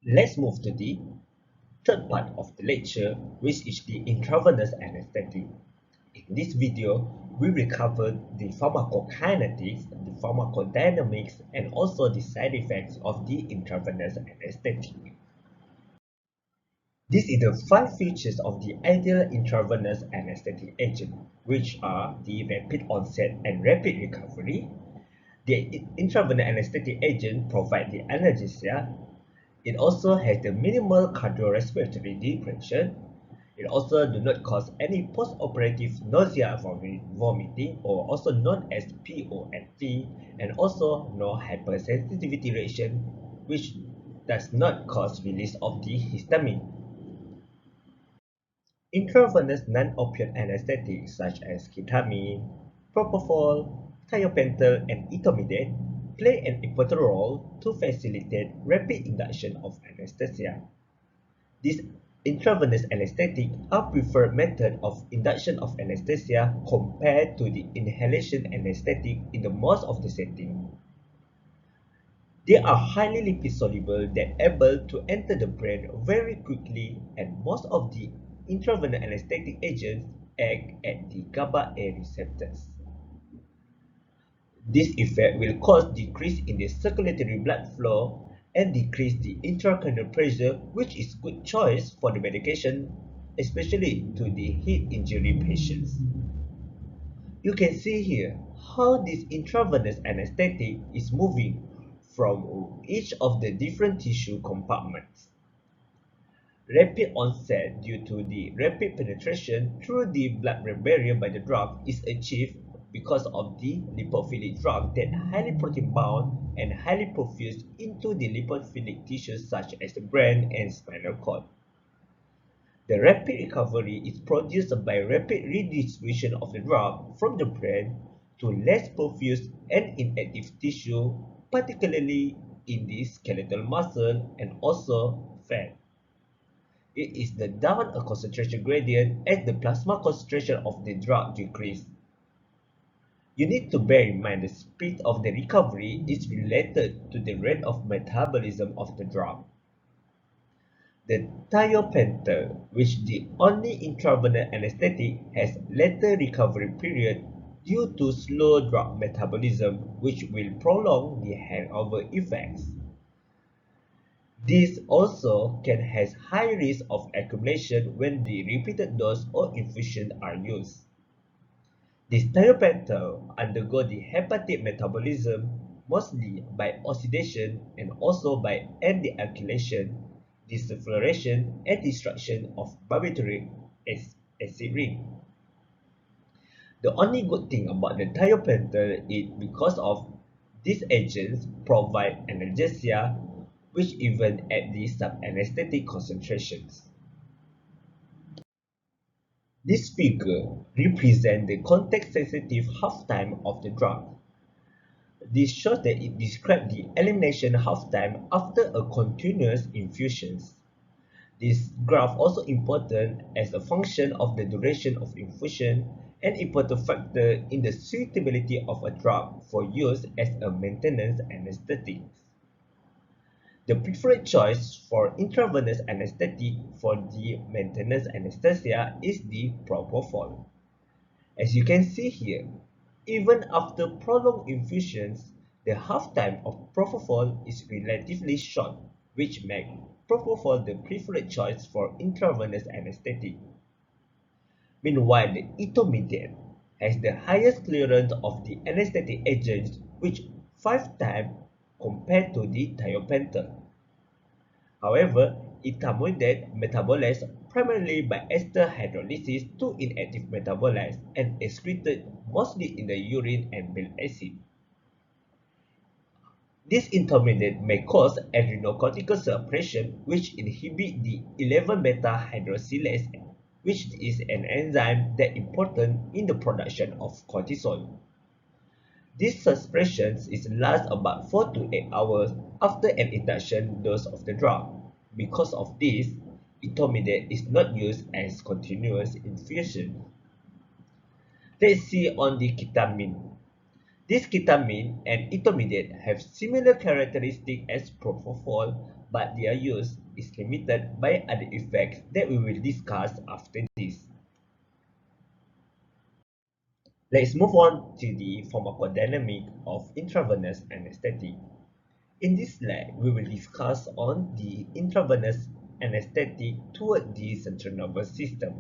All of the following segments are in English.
Let's move to the third part of the lecture, which is the intravenous anesthetic. In this video, we will cover the pharmacokinetics, the pharmacodynamics, and also the side effects of the intravenous anesthetic. These are the 5 features of the ideal intravenous anesthetic agent, which are the rapid onset and rapid recovery. The intravenous anesthetic agent provides the analgesia. It also has the minimal cardiorespiratory depression. It also do not cause any post-operative nausea, vomiting, or also known as PONV, and also no hypersensitivity reaction, which does not cause release of the histamine. Intravenous non-opioid anesthetics such as ketamine, propofol, thiopental, and etomidate play an important role to facilitate rapid induction of anesthesia. These intravenous anesthetics are preferred method of induction of anesthesia compared to the inhalation anesthetic in the most of the setting. They are highly lipid-soluble that able to enter the brain very quickly, and most of the intravenous anesthetic agents act at the GABA A receptors. This effect will cause decrease in the circulatory blood flow and decrease the intracranial pressure, which is good choice for the medication, especially to the heat injury patients. You can see here how this intravenous anesthetic is moving from each of the different tissue compartments. Rapid onset due to the rapid penetration through the blood-brain barrier by the drug is achieved because of the lipophilic drug that highly protein-bound and highly perfused into the lipophilic tissues such as the brain and spinal cord. The rapid recovery is produced by rapid redistribution of the drug from the brain to less perfused and inactive tissue, particularly in the skeletal muscle and also fat. It is the down a concentration gradient as the plasma concentration of the drug decreases. You need to bear in mind the speed of the recovery is related to the rate of metabolism of the drug. The thiopental, which the only intravenous anesthetic, has later recovery period due to slow drug metabolism, which will prolong the hangover effects. This also can have high risk of accumulation when the repeated dose or infusion are used. This thiopental undergo the hepatic metabolism mostly by oxidation and also by antialkylation, desulfuration, and destruction of barbiturate acid ring. The only good thing about the thiopental is because of these agents provide analgesia, which even at the subanesthetic concentrations. This figure represents the context-sensitive half-time of the drug. This shows that it describes the elimination half-time after a continuous infusion. This graph also important as a function of the duration of infusion and important factor in the suitability of a drug for use as a maintenance anesthetic. The preferred choice for intravenous anesthetic for the maintenance anesthesia is the propofol. As you can see here, even after prolonged infusions, the half-time of propofol is relatively short, which makes propofol the preferred choice for intravenous anesthetic. Meanwhile, the etomidate has the highest clearance of the anesthetic agents, which 5 times compared to the thiopental. However, etomidate metabolized primarily by ester hydrolysis to inactive metabolites and excreted mostly in the urine and bile acid. This intermediate may cause adrenocortical suppression, which inhibits the 11-beta hydroxylase, which is an enzyme that is important in the production of cortisol. This suppression lasts about 4 to 8 hours after an induction dose of the drug. Because of this, etomidate is not used as continuous infusion. Let's see on the ketamine. This ketamine and etomidate have similar characteristics as propofol, but their use is limited by other effects that we will discuss after this. Let's move on to the pharmacodynamic of intravenous anesthetic. In this slide, we will discuss on the intravenous anesthetic toward the central nervous system.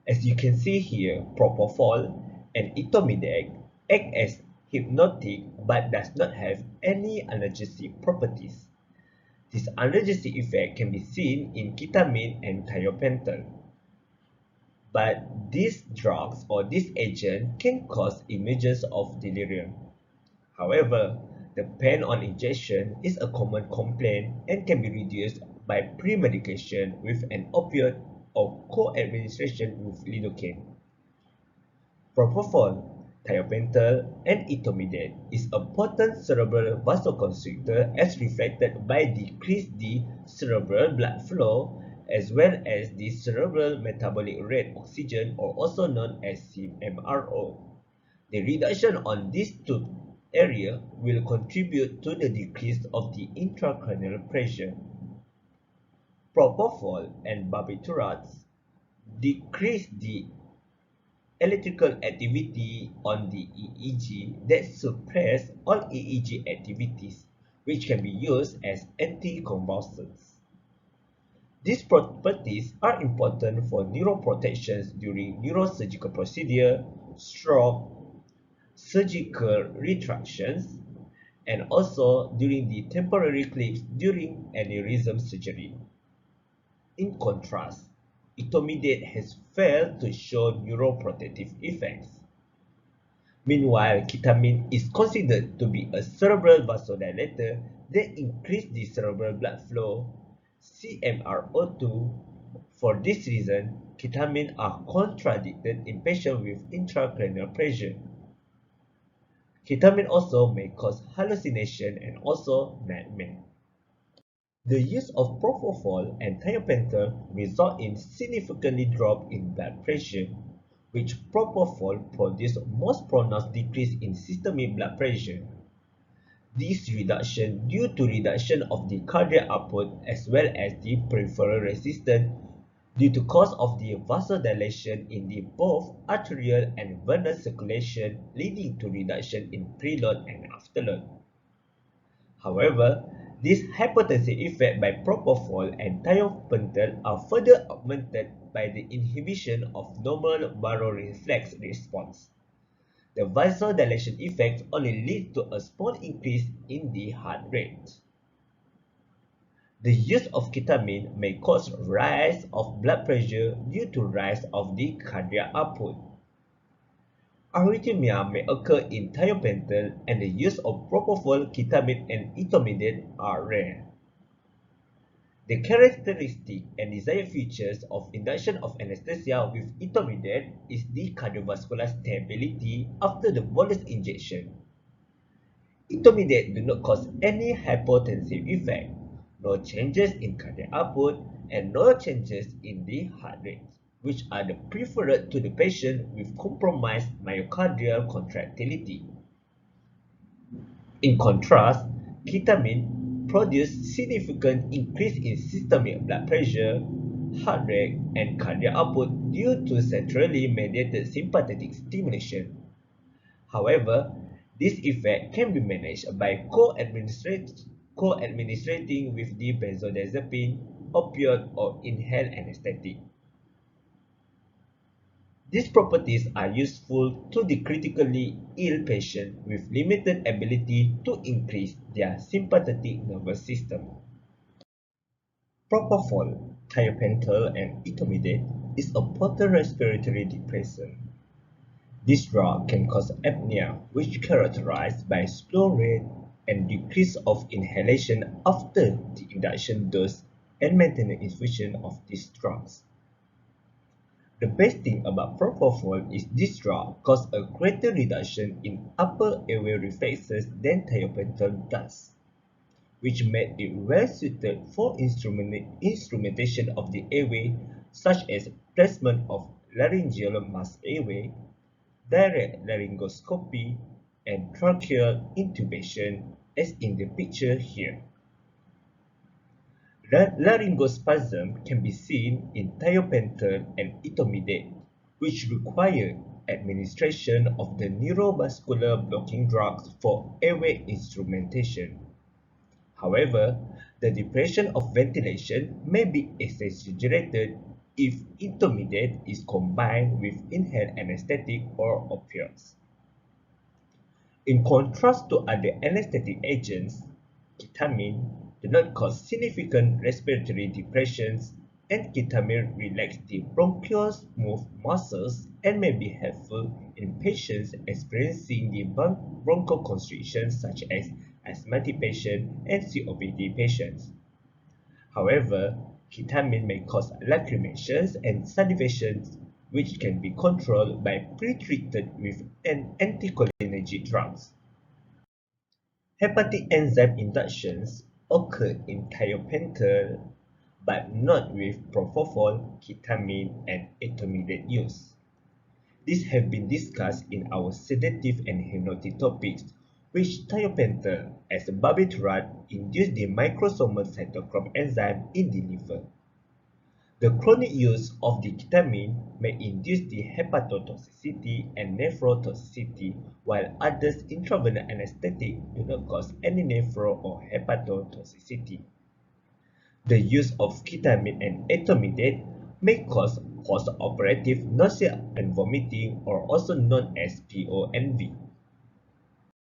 As you can see here, propofol and etomidate act as hypnotic but does not have any analgesic properties. This analgesic effect can be seen in ketamine and thiopental. But these drugs or this agent can cause emergence of delirium. However, the pain on injection is a common complaint and can be reduced by pre-medication with an opioid or co-administration with lidocaine. Propofol, thiopental, and etomidate is a potent cerebral vasoconstrictor as reflected by decreased the cerebral blood flow as well as the cerebral metabolic rate oxygen or also known as CMRO. The reduction on these two areas will contribute to the decrease of the intracranial pressure. Propofol and barbiturates decrease the electrical activity on the EEG that suppress all EEG activities, which can be used as anticonvulsants. These properties are important for neuroprotections during neurosurgical procedure, stroke, surgical retractions, and also during the temporary clips during aneurysm surgery. In contrast, etomidate has failed to show neuroprotective effects. Meanwhile, ketamine is considered to be a cerebral vasodilator that increases the cerebral blood flow, CMRO2. For this reason, ketamine are contradicted in patients with intracranial pressure. Ketamine also may cause hallucination and also nightmare. The use of propofol and thiopental result in significantly drop in blood pressure, which propofol produces most pronounced decrease in systemic blood pressure. This reduction due to reduction of the cardiac output as well as the peripheral resistance due to cause of the vasodilation in the both arterial and venous circulation leading to reduction in preload and afterload. However, this hypotensive effect by propofol and thiopental are further augmented by the inhibition of normal baroreflex response. The vasodilation effect only leads to a small increase in the heart rate. The use of ketamine may cause rise of blood pressure due to rise of the cardiac output. Arrhythmia may occur in thiopental and the use of propofol, ketamine, and etomidate are rare. The characteristic and desired features of induction of anesthesia with etomidate is the cardiovascular stability after the bolus injection. Etomidate do not cause any hypotensive effect, no changes in cardiac output, and no changes in the heart rate, which are the preferred to the patient with compromised myocardial contractility. In contrast, ketamine produces significant increase in systemic blood pressure, heart rate, and cardiac output due to centrally mediated sympathetic stimulation. However, this effect can be managed by co-administrating with the benzodiazepine, opioid, or inhaled anesthetic. These properties are useful to the critically ill patient with limited ability to increase their sympathetic nervous system. Propofol, thiopental, and etomidate is a potent respiratory depressant. This drug can cause apnea, which is characterized by slow rate and decrease of inhalation after the induction dose and maintenance infusion of these drugs. The best thing about propofol is this drug causes a greater reduction in upper airway reflexes than thiopental does, which made it well suited for instrumentation of the airway such as placement of laryngeal mask airway, direct laryngoscopy, and tracheal intubation as in the picture here. Laryngospasm can be seen in thiopental and etomidate, which require administration of the neuromuscular blocking drugs for airway instrumentation. However, the depression of ventilation may be exaggerated if etomidate is combined with inhaled anesthetic or opioids. In contrast to other anesthetic agents, ketamine do not cause significant respiratory depressions, and ketamine relaxes the bronchial muscles and may be helpful in patients experiencing the bronchoconstriction such as asthmatic patients and COPD patients. However, ketamine may cause lacrimations and salivation, which can be controlled by pre-treated with an anticholinergic drugs. Hepatic enzyme inductions occur in thiopental but not with propofol, ketamine, and etomidate use. These have been discussed in our sedative and hypnotic topics, which thiopental as a barbiturate induce the microsomal cytochrome enzyme in the liver. The chronic use of the ketamine may induce the hepatotoxicity and nephrotoxicity, while others intravenous anesthetic do not cause any nephro or hepatotoxicity. The use of ketamine and etomidate may cause post-operative nausea and vomiting, or also known as PONV.